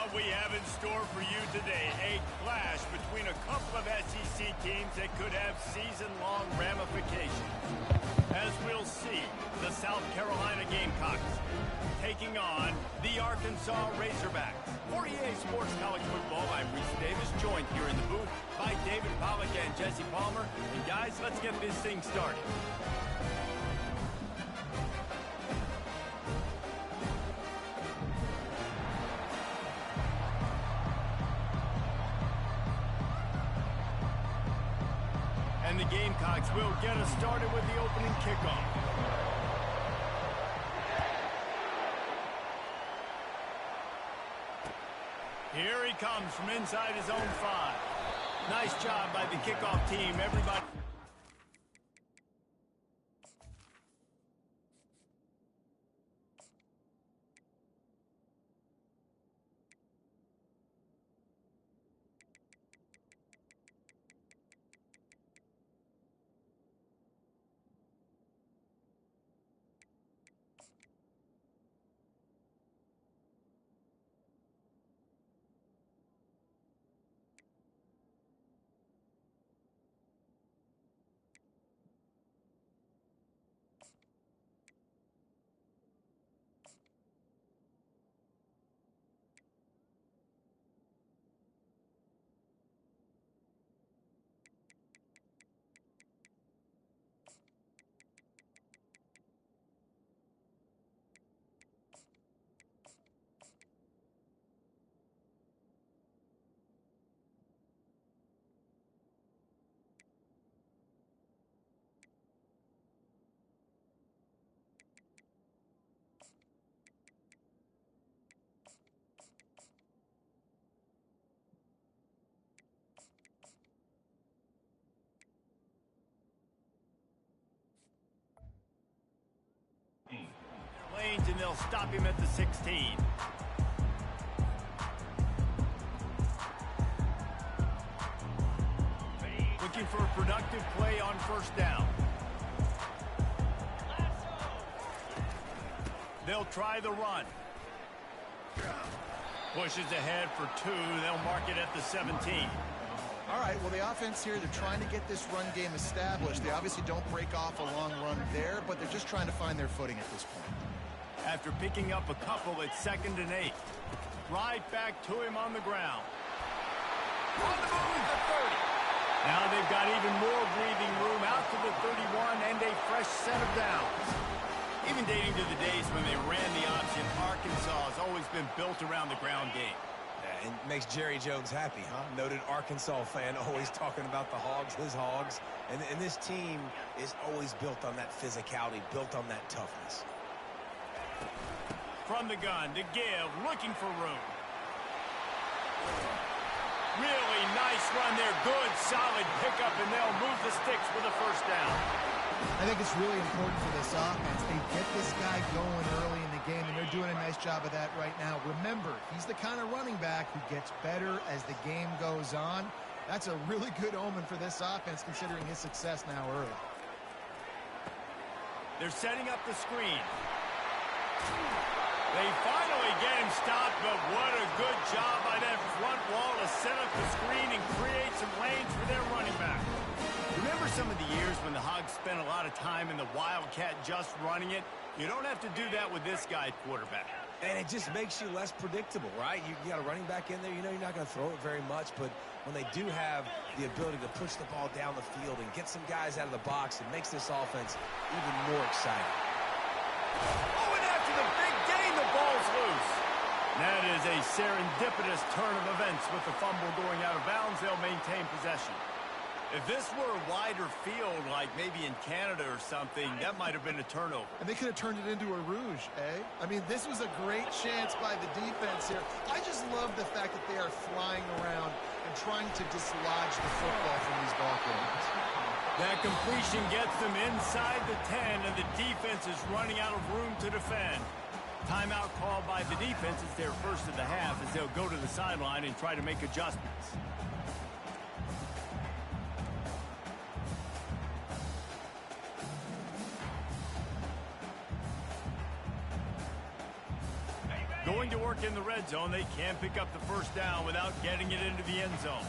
What we have in store for you today, a clash between a couple of SEC teams that could have season-long ramifications. As we'll see, the South Carolina Gamecocks taking on the Arkansas Razorbacks. For EA Sports College Football, I'm Reese Davis, joined here in the booth by David Pollack and Jesse Palmer. And guys, let's get this thing started. And the Gamecocks will get us started with the opening kickoff. Here he comes from inside his own 5. Nice job by the kickoff team, everybody. Lanes, and they'll stop him at the 16. Looking for a productive play on first down. They'll try the run. Pushes ahead for 2. They'll mark it at the 17. All right, well, the offense here, they're trying to get this run game established. They obviously don't break off a long run there, but they're just trying to find their footing at this point. After picking up a couple, it's 2nd and 8. Right back to him on the ground. On the move, the 30. Now they've got even more breathing room out to the 31 and a fresh set of downs. Even dating to the days when they ran the option, Arkansas has always been built around the ground game. And makes Jerry Jones happy, huh? Noted Arkansas fan, always talking about the Hogs, his Hogs. And this team is always built on that physicality, built on that toughness. From the gun to give, looking for room. Really nice run there. Good, solid pickup, and they'll move the sticks with a first down. I think it's really important for this offense. They get this guy going early in the game, and they're doing a nice job of that right now. Remember, he's the kind of running back who gets better as the game goes on. That's a really good omen for this offense, considering his success now early. They're setting up the screen. They finally get him stopped, but what a good job by that front wall to set up the screen and create some lanes for their running back. Remember some of the years when the Hogs spent a lot of time in the Wildcat just running it? You don't have to do that with this guy at quarterback. And it just makes you less predictable, right? You got a running back in there, you know you're not going to throw it very much, but when they do have the ability to push the ball down the field and get some guys out of the box, it makes this offense even more exciting. Oh, and after the big gain, the ball's loose. That is a serendipitous turn of events. With the fumble going out of bounds, they'll maintain possession. If this were a wider field, like maybe in Canada or something, that might have been a turnover. And they could have turned it into a rouge, eh? I mean, this was a great chance by the defense here. I just love the fact that they are flying around and trying to dislodge the football from these ball carriers. That completion gets them inside the 10, and the defense is running out of room to defend. Timeout called by the defense is their first of the half, as they'll go to the sideline and try to make adjustments. Going to work work in the red zone. They can pick up the first down without getting it into the end zone.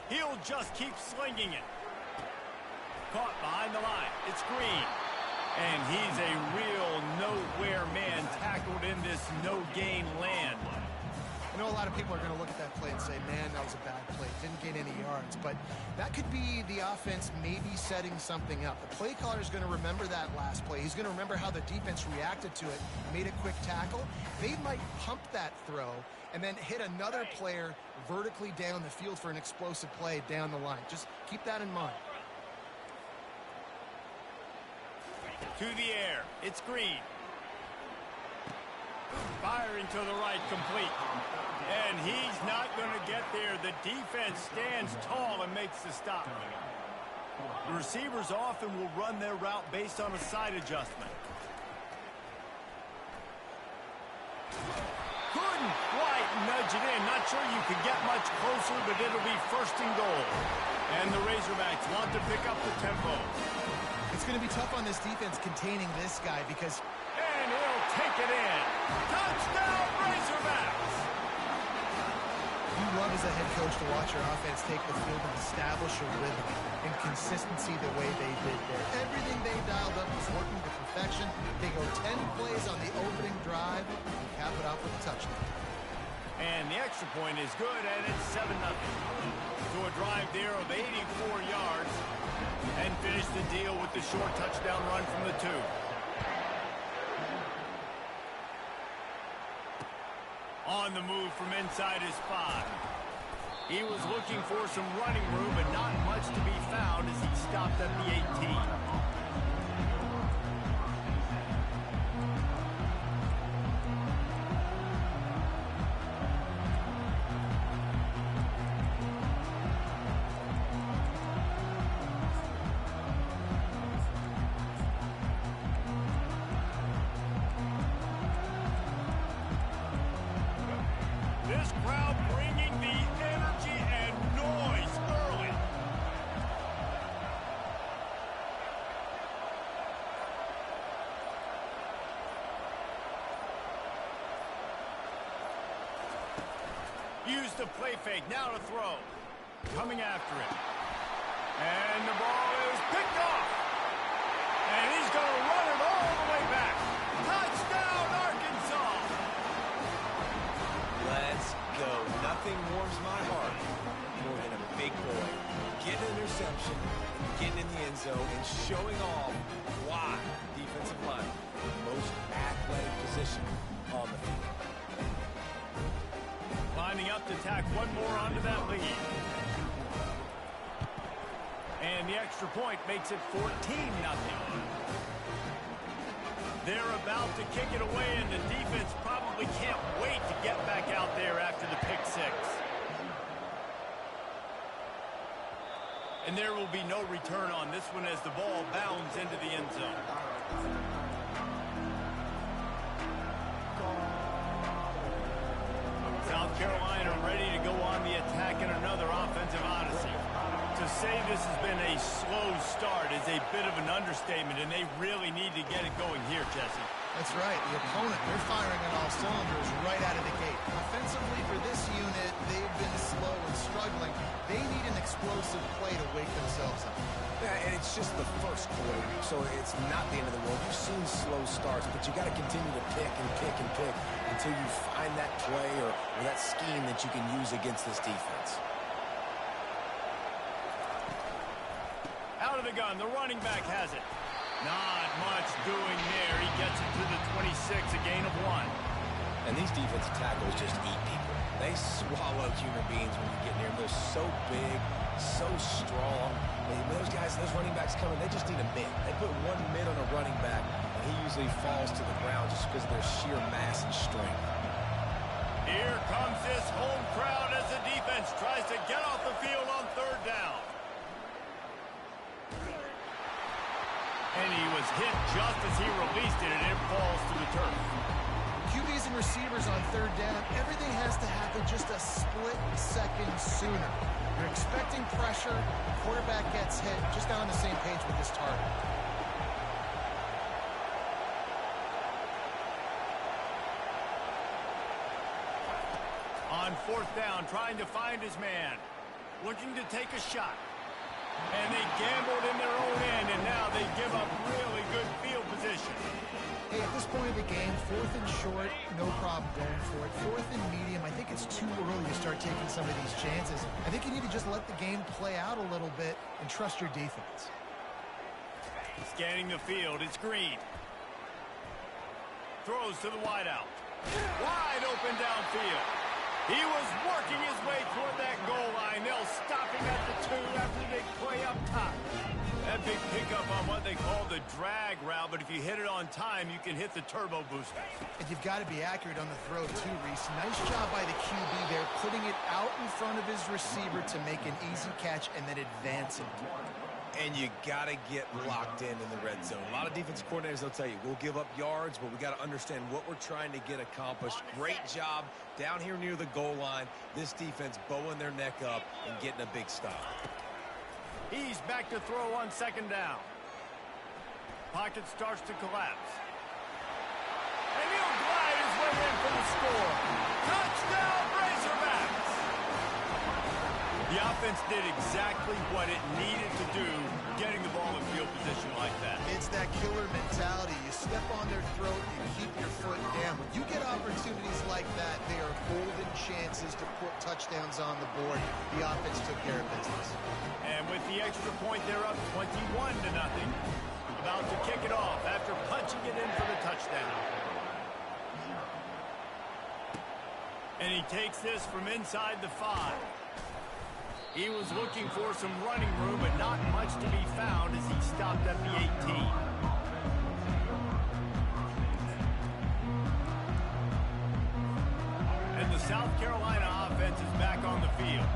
He'll just keep slinging it. Caught behind the line. It's Green. And he's a real nowhere man tackled in this no-gain land. I know a lot of people are going to look at that play and say, man, that was a bad play. Didn't gain any yards. But that could be the offense maybe setting something up. The play caller is going to remember that last play. He's going to remember how the defense reacted to it, made a quick tackle. They might pump that throw and then hit another player vertically down the field for an explosive play down the line. Just keep that in mind. To the air. It's Green. Firing to the right, complete. And he's not going to get there. The defense stands tall and makes the stop. The receivers often will run their route based on a side adjustment. Couldn't quite nudge it in. Not sure you could get much closer, but it'll be first and goal. And the Razorbacks want to pick up the tempo. It's going to be tough on this defense containing this guy because... And he'll take it in. Touchdown, Razorbacks! You love as a head coach to watch your offense take the field and establish a rhythm and consistency the way they did there. Everything they dialed up was working to perfection. They go 10 plays on the opening drive and cap it off with a touchdown. And the extra point is good, and it's 7-0. To a drive there of 84 yards. And finish the deal with the short touchdown run from the 2. On the move from inside his 5. He was looking for some running room, but not much to be found as he stopped at the 18. This crowd bringing the energy and noise early. Use the play fake, now to throw. Coming after it. And the ball is picked off. And he's going to run it all the way back. Touchdown, Arkansas! Let's go. Nothing warms my heart more than a big boy getting an interception, getting in the end zone, and showing off why defensive line is the most athletic position on the field. Lining up to tack one more onto that lead. And the extra point makes it 14-0. They're about to kick it away, and the defense probably can't wait to get back out there after the pick 6. And there will be no return on this one as the ball bounds into the end zone. South Carolina ready to go on the attack in another offensive odyssey. To say this has been a slow start is a bit of an understatement, and they really need to get it going here, Jesse. That's right. The opponent, they're firing on all cylinders right out of the gate. Offensively for this unit, they've been slow and struggling. They need an explosive play to wake themselves up. Yeah, and it's just the first quarter, so it's not the end of the world. You've seen slow starts, but you got to continue to pick and pick and pick until you find that play or that scheme that you can use against this defense. Out of the gun, the running back has it. Not much doing there. He gets it to the 26, a gain of 1. And these defensive tackles just eat people. They swallow human beings when you get near them. They're so big, so strong. And those guys, those running backs coming, they just need a mid. They put one mid on a running back, and he usually falls to the ground just because of their sheer mass and strength. Here comes this home crowd as the defense tries to get off the field on 3rd down. And he was hit just as he released it, and it falls to the turf. QBs and receivers on 3rd down, everything has to happen just a split second sooner. You're expecting pressure, the quarterback gets hit, just not on the same page with this target. On fourth down, trying to find his man. Looking to take a shot. And they gambled in their own end, and now they give up really good field position. Hey, at this point of the game, fourth and short, no problem going for it. Fourth and medium, I think it's too early to start taking some of these chances. I think you need to just let the game play out a little bit and trust your defense. Scanning the field, it's Green. Throws to the wideout. Wide open downfield. He was working his way toward that goal line. They'll stop him at the 2 after the big play up top. That big pickup on what they call the drag route, but if you hit it on time, you can hit the turbo booster. And you've got to be accurate on the throw, too, Reese. Nice job by the QB there, putting it out in front of his receiver to make an easy catch and then advance it. And you got to get locked in the red zone. A lot of defense coordinators, they'll tell you, we'll give up yards, but we got to understand what we're trying to get accomplished. Great job down here near the goal line. This defense bowing their neck up and getting a big stop. He's back to throw on second down. Pocket starts to collapse. And he'll glide his way in for the score. Touchdown, Razorbacks! The offense did exactly what it needed to do, getting the ball in field position like that. It's that killer mentality. You step on their throat, you keep your foot down. When you get opportunities like that, they are golden chances to put touchdowns on the board. The offense took care of business. And with the extra point, they're up 21-0. About to kick it off after punching it in for the touchdown. And he takes this from inside the 5. He was looking for some running room, but not much to be found as he stopped at the 18. And the South Carolina offense is back on the field.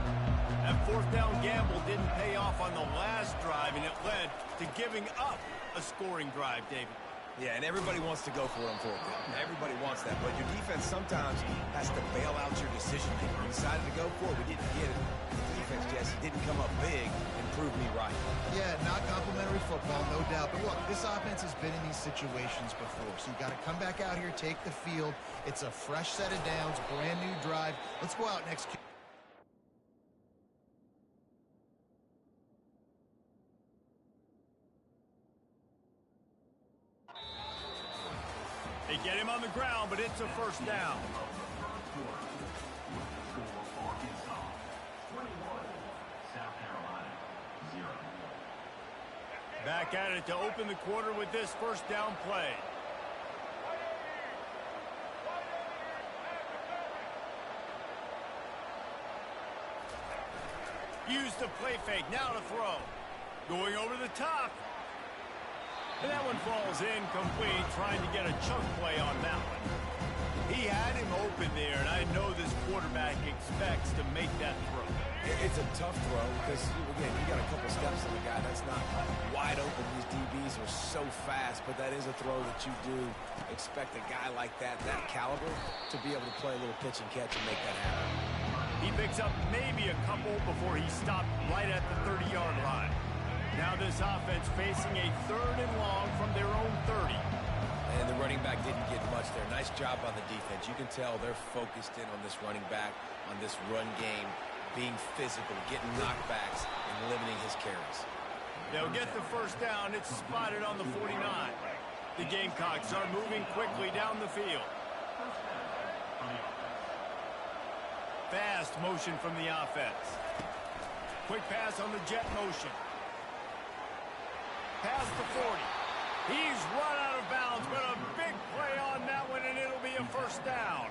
That fourth down gamble didn't pay off on the last drive, and it led to giving up a scoring drive, David. Yeah, and everybody wants to go for it on fourth down. Everybody wants that, but your defense sometimes has to bail out your decision-making. We decided to go for it. We didn't get it. The defense, Jesse, didn't come up big and prove me right. Yeah, not complimentary football, no doubt. But look, this offense has been in these situations before, so you got to come back out here, take the field. It's a fresh set of downs, brand new drive. Let's go out and execute. They get him on the ground, but it's a first down. Back at it to open the quarter with this first down play. Use the play fake, now to throw. Going over the top. And that one falls incomplete, trying to get a chunk play on that one. He had him open there, and I know this quarterback expects to make that throw. It's a tough throw because, again, you got a couple steps on the guy. That's not wide open. These DBs are so fast, but that is a throw that you do expect a guy like that caliber, to be able to play a little pitch and catch and make that happen. He picks up maybe a couple before he stopped right at the 30-yard line. Now this offense facing a third and long from their own 30. And the running back didn't get much there. Nice job on the defense. You can tell they're focused in on this running back, on this run game, being physical, getting knockbacks, and limiting his carries. They'll get the first down. It's spotted on the 49. The Gamecocks are moving quickly down the field. Fast motion from the offense. Quick pass on the jet motion. Past the 40. He's run out of bounds, but a big play on that one, and it'll be a first down.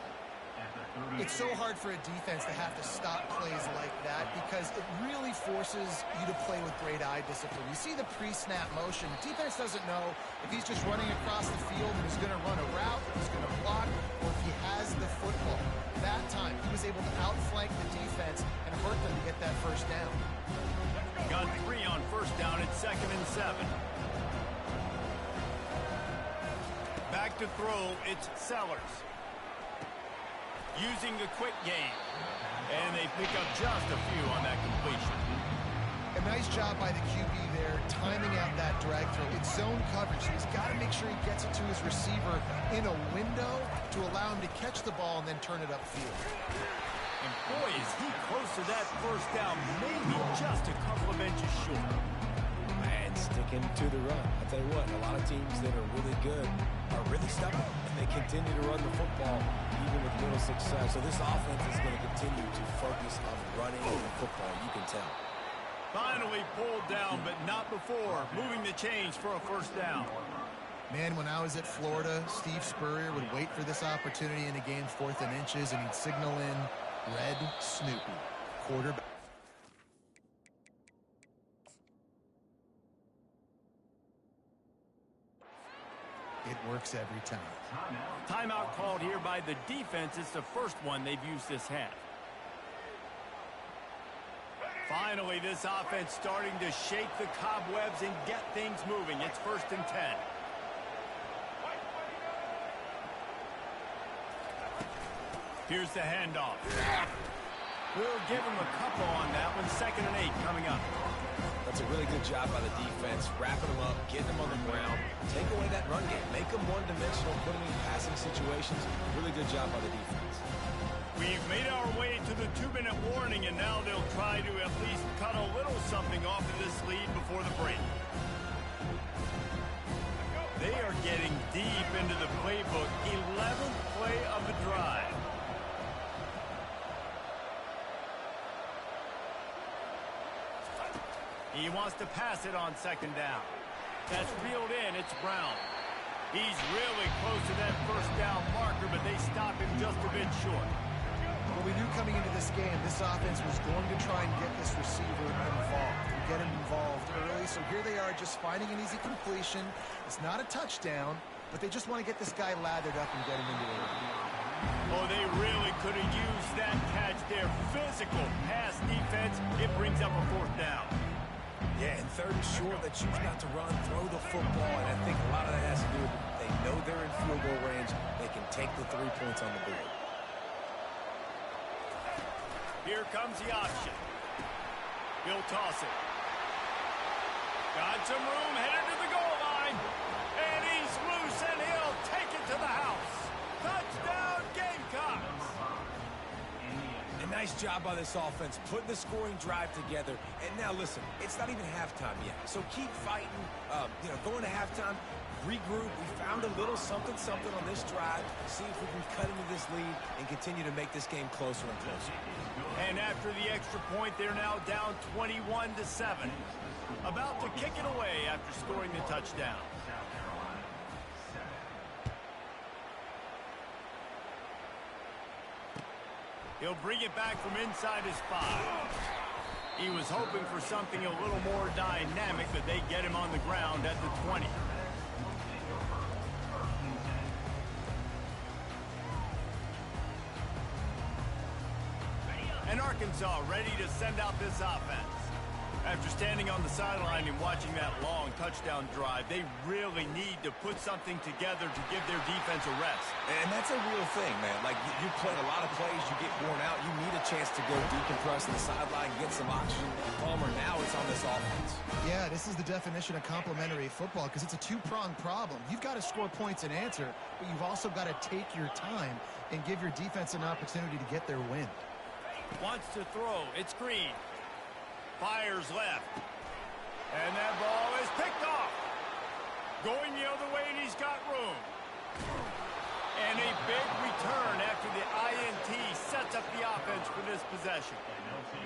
It's so hard for a defense to have to stop plays like that because it really forces you to play with great eye discipline. You see the pre-snap motion. Defense doesn't know if he's just running across the field and he's going to run a route, if he's going to block, or if he has the football. That time, he was able to outflank the defense and hurt them to get that first down. Got 3 on first down at 2nd and 7. Back to throw, it's Sellers. Using the quick game. And they pick up just a few on that completion. A nice job by the QB there, timing out that drag throw. It's zone coverage, so he's got to make sure he gets it to his receiver in a window to allow him to catch the ball and then turn it upfield. And boy, is he close to that first down, maybe just a couple of inches short. And sticking to the run. I'll tell you what, a lot of teams that are really good are really stubborn, and they continue to run the football even with little success. So this offense is going to continue to focus on running the football, you can tell. Finally pulled down, but not before moving the chains for a first down. Man, when I was at Florida, Steve Spurrier would wait for this opportunity in the game's 4th and inches, and he'd signal in Red Snoopy, quarterback. It works every time. Timeout called here by the defense. It's the first one they've used this half. Finally, this offense starting to shake the cobwebs and get things moving. It's 1st and 10. Here's the handoff. We'll give him a couple on that one. 2nd and 8 coming up. That's a really good job by the defense, wrapping them up, getting them on the ground, take away that run game, make them one-dimensional, put them in passing situations. Really good job by the defense. We've made our way to the 2-minute warning, and now they'll try to at least cut a little something off of this lead before the break. They are getting deep into the playbook. 11th play of the drive. He wants to pass it on 2nd down. That's reeled in. It's Brown. He's really close to that first down marker, but they stop him just a bit short. Well, we knew coming into this game, this offense was going to try and get this receiver involved, and get him involved early. So here they are just finding an easy completion. It's not a touchdown, but they just want to get this guy lathered up and get him into the run. Oh, they really could have used that catch there. Physical pass defense. It brings up a 4th down. Yeah, and 3rd and short, they choose not to run, throw the football, and I think a lot of that has to do with they know they're in field goal range. They can take the 3 points on the board. Here comes the option. He'll toss it. Got some room, headed to the goal line. And he's loose, and he'll take it to the house. Touchdown, Gamecocks. A nice job by this offense, putting the scoring drive together. And now, listen, it's not even halftime yet. So keep fighting, going to halftime, regroup. We found a little something on this drive. See if we can cut into this lead and continue to make this game closer and closer. And after the extra point, they're now down 21-7. About to kick it away after scoring the touchdown. He'll bring it back from inside his 5. He was hoping for something a little more dynamic, but they get him on the ground at the 20. And Arkansas ready to send out this offense. After standing on the sideline and watching that long touchdown drive, they really need to put something together to give their defense a rest. And that's a real thing, man. Like, you play a lot of plays, you get worn out, you need a chance to go decompress on the sideline, get some oxygen. Palmer, now it's on this offense. Yeah, this is the definition of complementary football because it's a 2-pronged problem. You've got to score points and answer, but you've also got to take your time and give your defense an opportunity to get their win. Wants to throw. It's Green. Fires left. And that ball is picked off. Going the other way, and he's got room. And a big return after the INT sets up the offense for this possession.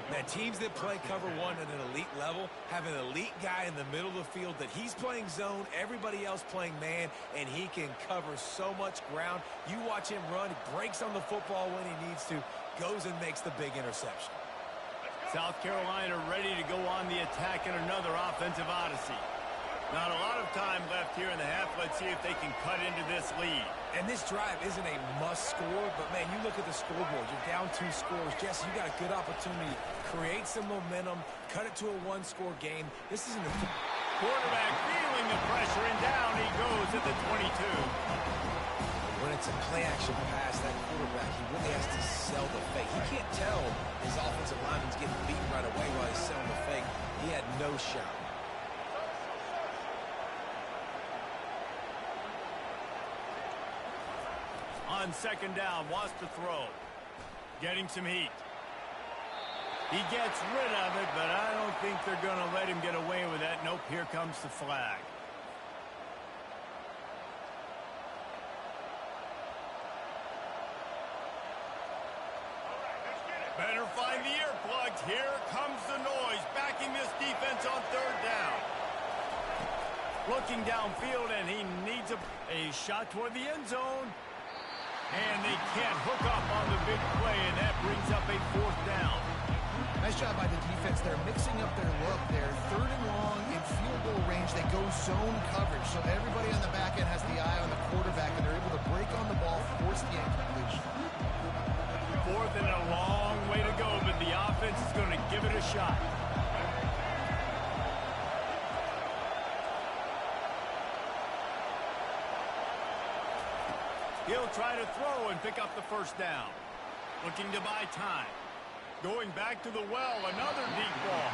Man, teams that play cover 1 at an elite level have an elite guy in the middle of the field that he's playing zone, everybody else playing man, and he can cover so much ground. You watch him run, he breaks on the football when he needs to, goes and makes the big interception. South Carolina ready to go on the attack in another offensive odyssey. Not a lot of time left here in the half. Let's see if they can cut into this lead. And this drive isn't a must score, but man, you look at the scoreboard. You're down 2 scores. Jesse, you got a good opportunity to create some momentum, cut it to a 1-score game. This isn't a quarterback feeling the pressure, and down he goes at the 22. When it's a play-action pass, that quarterback, he really has to sell the fake. He can't tell his offensive lineman's getting beaten right away while he's selling the fake. He had no shot. On 2nd down, wants to throw. Getting some heat. He gets rid of it, but I don't think they're going to let him get away with that. Nope, here comes the flag. Better find the earplugs. Here comes the noise, backing this defense on third down. Looking downfield, and he needs a shot toward the end zone. And they can't hook up on the big play, and that brings up a fourth down. Nice job by the defense. They're mixing up their look there. Third and long in field goal range. They go zone coverage, so everybody on the back end has the eye on the quarterback, and they're able to break on the ball, force the incompletion. Fourth and a long way to go, but the offense is going to give it a shot. He'll try to throw and pick up the first down. Looking to buy time. Going back to the well, another deep ball.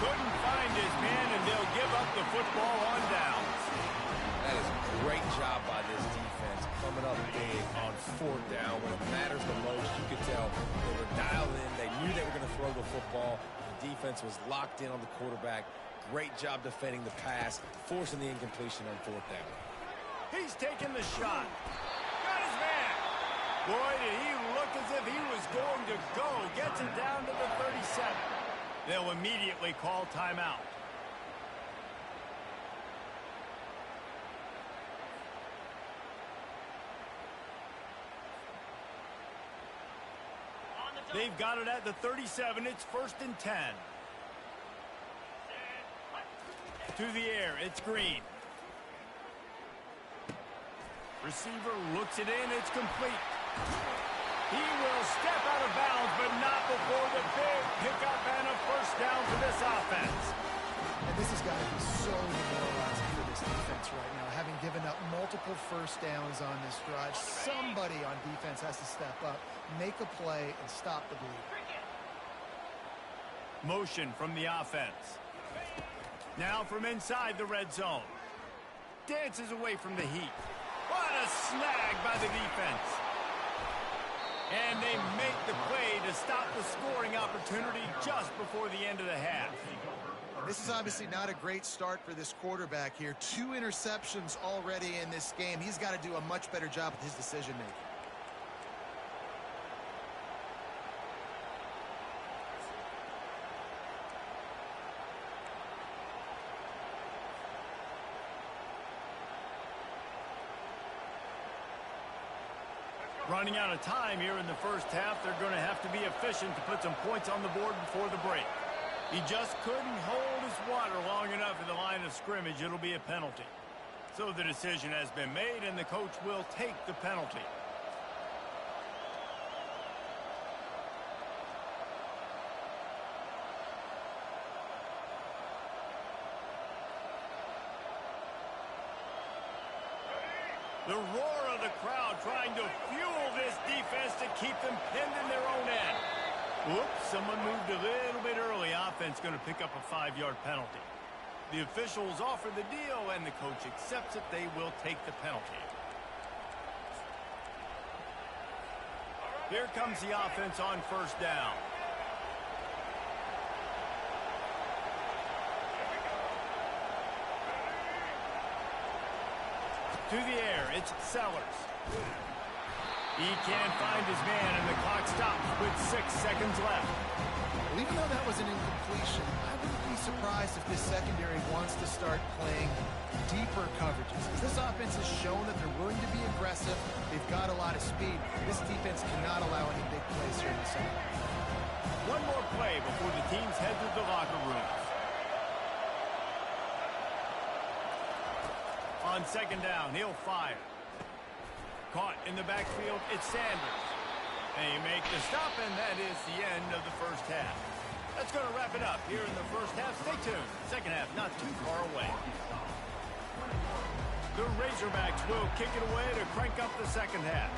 Couldn't find his man, and they'll give up the football on downs. That is a great job by this defense, coming up big on fourth down. When it matters the most, you could tell they were dialed in. They knew they were going to throw the football. The defense was locked in on the quarterback. Great job defending the pass, forcing the incompletion on fourth down. He's taking the shot. Got his man. Boy, did he look as if he was going to go. Gets it down to the 37. They'll immediately call timeout. They've got it at the 37. It's 1st and 10. To the air, it's Green. Receiver looks it in. It's complete. He will step out of bounds, but not before the big pickup and a first down for this offense. And this has got to be so demoralizing for this defense right now. Having given up multiple first downs on this drive, somebody on defense has to step up, make a play, and stop the bleed. Motion from the offense. Now from inside the red zone. Dances away from the heat. What a snag by the defense. And they make the play to stop the scoring opportunity just before the end of the half. This is obviously not a great start for this quarterback here. 2 interceptions already in this game. He's got to do a much better job with his decision-making. Running out of time here in the first half. They're going to have to be efficient to put some points on the board before the break. He just couldn't hold his water long enough in the line of scrimmage. It'll be a penalty. So the decision has been made, and the coach will take the penalty. The roar of the crowd trying to fuel this defense to keep them pinned in their own end. Whoops, someone moved a little bit early. Offense going to pick up a 5-yard penalty. The officials offer the deal, and the coach accepts it. They will take the penalty. Here comes the offense on first down. To the air, it's Sellers. He can't find his man, and the clock stops with 6 seconds left. Well, even though that was an incompletion, I wouldn't be surprised if this secondary wants to start playing deeper coverages. This offense has shown that they're willing to be aggressive. They've got a lot of speed. This defense cannot allow any big plays here in the second. One more play before the teams head to the locker rooms. On second down, he'll fire. Caught in the backfield, it's Sanders. They make the stop, and that is the end of the first half. That's going to wrap it up here in the first half. Stay tuned. Second half not too far away. The Razorbacks will kick it away to crank up the second half.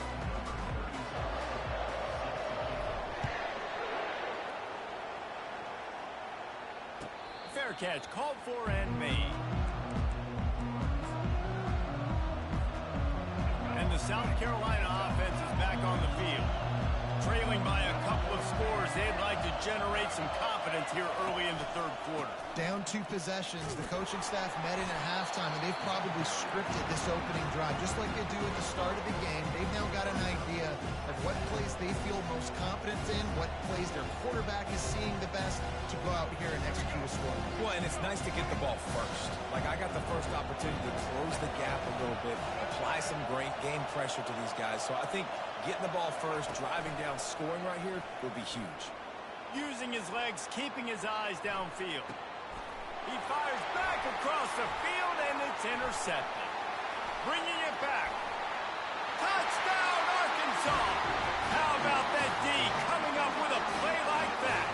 Fair catch called for and made. And the South Carolina offense is back on the field. Trailing by a couple of scores, they'd like to generate some confidence here early in the third quarter. Down 2 possessions, the coaching staff met in at halftime, and they've probably scripted this opening drive, just like they do at the start of the game. They've now got an idea of what plays they feel most confident in, what plays their quarterback is seeing the best to go out here and execute a score. Well, and it's nice to get the ball first. Like, I got the first opportunity to close the gap a little bit, apply some great game pressure to these guys. So I think getting the ball first, driving down, scoring right here will be huge. Using his legs, keeping his eyes downfield. He fires back across the field, and it's intercepted. Bringing it back. Touchdown, Arkansas! How about that D coming up with a play like that?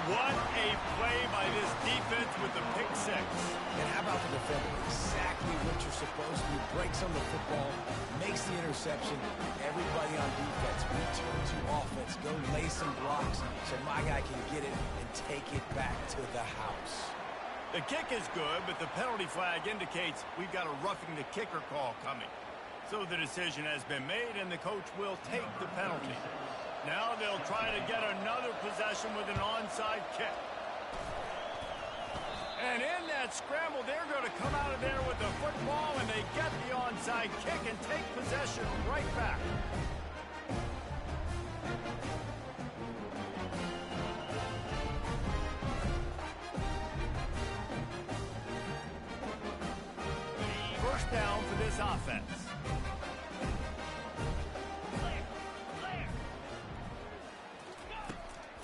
What a play by this defense with the pick 6. And how about the defender? Exactly what you're supposed to do. Breaks on the football, makes the interception. Everybody on defense, return to offense. Go lay some blocks so my guy can get it and take it back to the house. The kick is good, but the penalty flag indicates we've got a roughing the kicker call coming. So the decision has been made, and the coach will take the penalty. Now they'll try to get another possession with an onside kick. And in that scramble, they're going to come out of there with the football, and they get the onside kick and take possession right back. First down for this offense.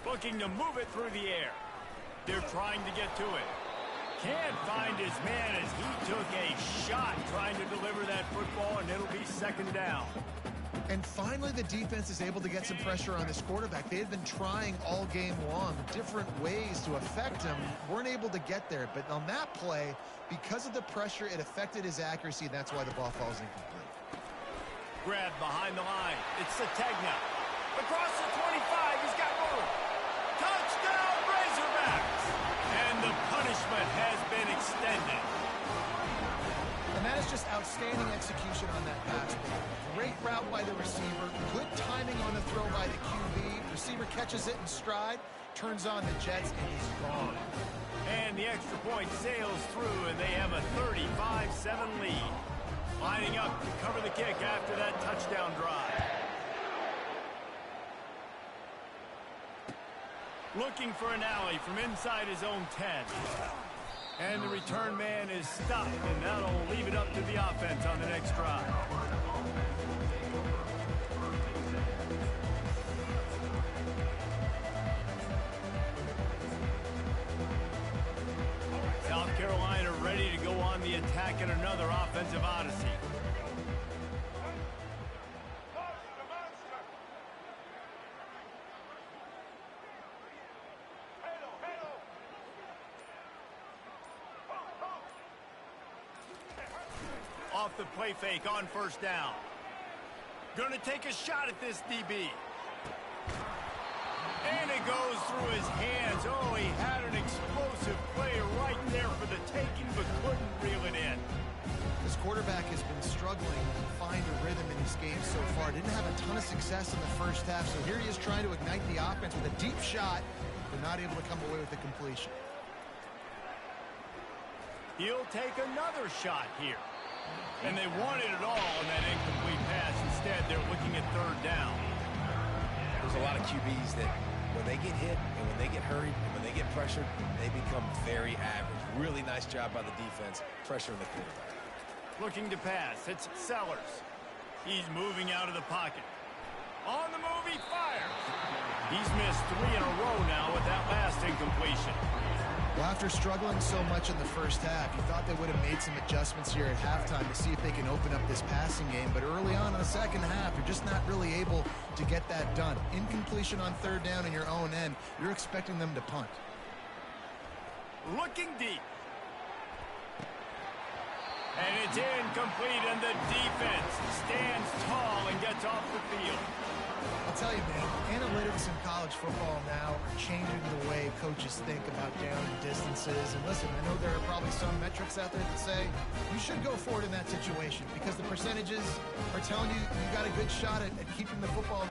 Looking to move it through the air. They're trying to get to it. Can't find his man as he took a shot trying to deliver that football, and it'll be second down. And finally, the defense is able to get some pressure on this quarterback. They had been trying all game long different ways to affect him. Weren't able to get there. But on that play, because of the pressure, it affected his accuracy, and that's why the ball falls incomplete. Grab behind the line. It's Sategna. Across the 25, he's got room. Touchdown, Razorbacks! And the punishment has been extended. And that is just outstanding execution on that pass. Great route by the receiver. Good timing on the throw by the QB. Receiver catches it in stride, turns on the jets, and he's gone. And the extra point sails through, and they have a 35-7 lead. Lining up to cover the kick after that touchdown drive. Looking for an alley from inside his own 10. And the return man is stopped, and that'll leave it up to the offense on the next drive. South Carolina ready to go on the attack in another offensive odyssey. Off the play fake on first down. Gonna take a shot at this DB. And it goes through his hands. Oh, he had an explosive play right there for the taking, but couldn't reel it in. This quarterback has been struggling to find a rhythm in his game so far. Didn't have a ton of success in the first half, so here he is trying to ignite the offense with a deep shot. They're not able to come away with the completion. He'll take another shot here. And they wanted it all on that incomplete pass. Instead, they're looking at third down. There's a lot of QBs that when they get hit and when they get hurried and when they get pressured, they become very average. Really nice job by the defense, pressuring the quarterback. Looking to pass. It's Sellers. He's moving out of the pocket. On the move, he fires. He's missed 3 in a row now with that last incompletion. Well, after struggling so much in the first half, you thought they would have made some adjustments here at halftime to see if they can open up this passing game. But early on in the second half, you're just not really able to get that done. Incompletion on third down in your own end, you're expecting them to punt. Looking deep. And it's incomplete, and the defense stands tall and gets off the field. I'll tell you, man, analytics in college football now are changing the way coaches think about down and distances. And listen, I know there are probably some metrics out there that say you should go forward in that situation because the percentages are telling you you got a good shot at keeping the football